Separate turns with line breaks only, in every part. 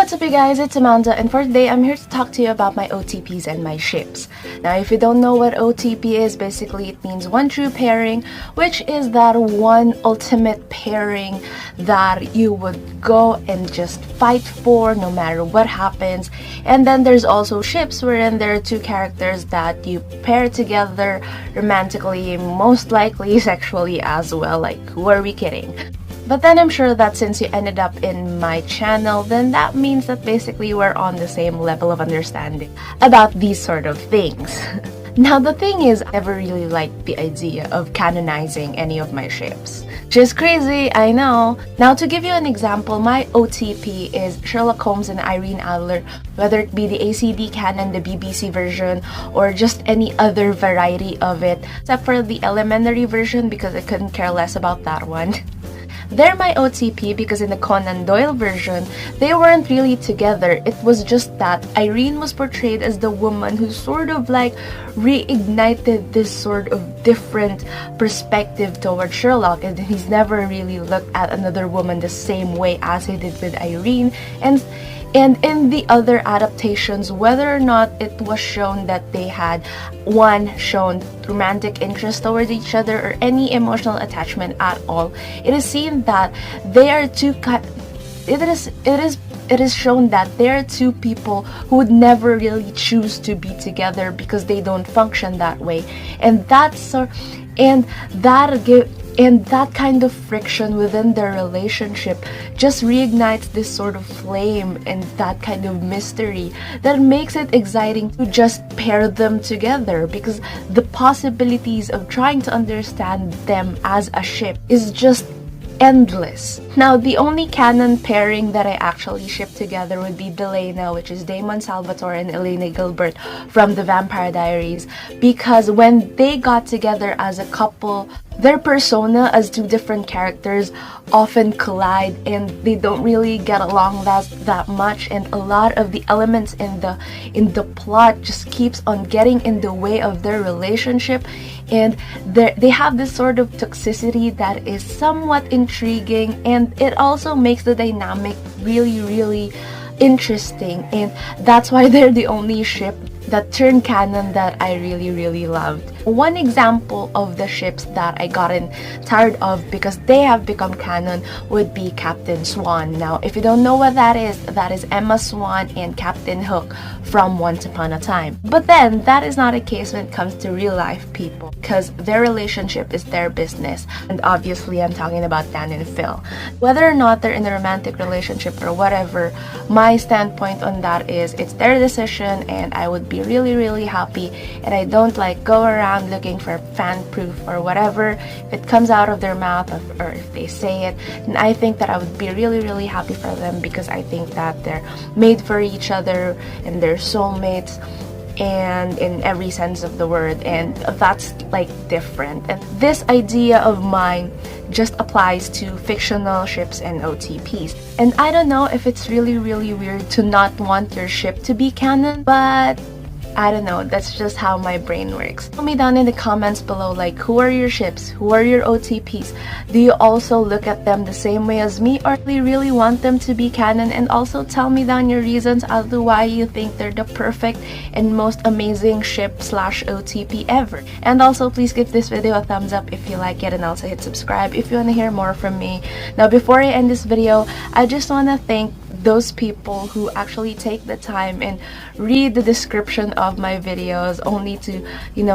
what's up you guys, it's Amanda, and for today I'm here to talk to you about my OTPs and my ships. Now if you don't know what OTP is, basically it means one true pairing, which is that one ultimate pairing that you would go and just fight for no matter what happens. And then there's also ships, wherein there are two characters that you pair together romantically, most likely sexually as well. Like, who are we kidding? But then I'm sure that since you ended up in my channel, then that means that basically we're on the same level of understanding about these sort of things. Now the thing is, I never really liked the idea of canonizing any of my ships. Just crazy, I know. Now to give you an example, my OTP is Sherlock Holmes and Irene Adler, whether it be the ACD canon, the BBC version, or just any other variety of it, except for the elementary version because I couldn't care less about that one. They're my OTP because in the Conan Doyle version, they weren't really together. It was just that Irene was portrayed as the woman who sort of like reignited this sort of different perspective toward Sherlock, and he's never really looked at another woman the same way as he did with Irene. And in the other adaptations, whether or not it was shown that they had shown romantic interest towards each other or any emotional attachment at all, it is seen that they are it is shown that there are two people who would never really choose to be together because they don't function that way, and that kind of friction within their relationship just reignites this sort of flame and that kind of mystery that makes it exciting to just pair them together, because the possibilities of trying to understand them as a ship is just endless. Now the only canon pairing that I actually ship together would be Delena, which is Damon Salvatore and Elena Gilbert from the Vampire Diaries, because when they got together as a couple, their persona as two different characters often collide and they don't really get along that much, and a lot of the elements in the plot just keeps on getting in the way of their relationship, and they have this sort of toxicity that is somewhat intriguing, and it also makes the dynamic really interesting, and that's why they're the only ship that turned canon that I really loved. One example of the ships that I gotten tired of because they have become canon would be Captain Swan. Now if you don't know what that is Emma Swan and Captain Hook from Once Upon a Time. But then that is not a case when it comes to real life people, because their relationship is their business, and obviously I'm talking about Dan and Phil. Whether or not they're in a romantic relationship or whatever, my standpoint on that is it's their decision, and I would be really happy, and I don't like go around looking for fan proof or whatever. If it comes out of their mouth or if they say it, then I think that I would be really happy for them, because I think that they're made for each other and they're soulmates, and in every sense of the word, and that's like different. And this idea of mine just applies to fictional ships and OTPs. And I don't know if it's really weird to not want your ship to be canon, but I don't know, that's just how my brain works. Tell me down in the comments below, like, who are your ships? Who are your OTPs? Do you also look at them the same way as me, or do you really want them to be canon? And also tell me down your reasons as to why you think they're the perfect and most amazing ship / OTP ever. And also please give this video a thumbs up if you like it, and also hit subscribe if you want to hear more from me. Now before I end this video, I just want to thank those people who actually take the time and read the description of my videos only to,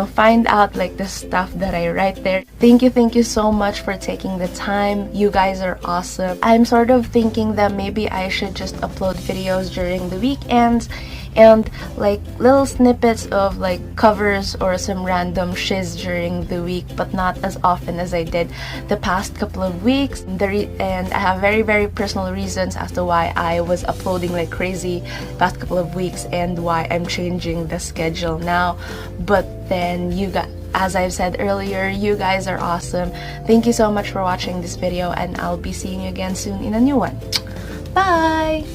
find out like the stuff that I write there. Thank you so much for taking the time. You guys are awesome. I'm sort of thinking that maybe I should just upload videos during the weekends and like little snippets of like covers or some random shiz during the week, but not as often as I did the past couple of weeks. And I have very personal reasons as to why I was uploading like crazy past couple of weeks and why I'm changing the schedule now. But then as I've said earlier, you guys are awesome. Thank you so much for watching this video, and I'll be seeing you again soon in a new one. Bye!